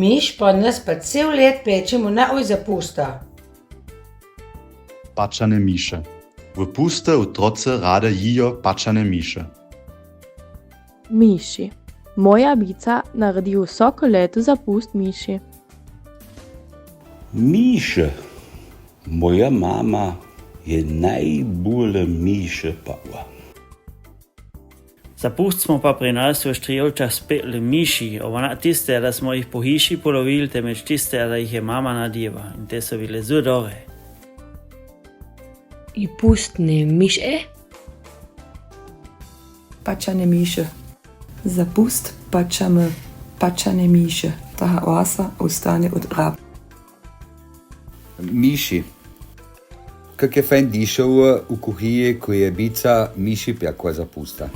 Miš pa nas pa cel let pečemo na zapusta. Pačane miše. W puste u troce rade jijo pačane miše. Miši. Moja bica naredi vsako leto zapust miši. Miše. Moja mama je najbolje miše pała. Zapust smo pa pri nas v Štrijovčah speli miši, ona tiste, da smo jih po hiši polovili, temveč tiste, da jih je mama nadjeva. In te so bile zelo dobre. I pustne miše. Pačane miše. Za pust pačame pačane miše. Ta oasa ostane od rab. Miši. Kak je fajn dišel v kuhinji, ko je bica miši pekla zapusta.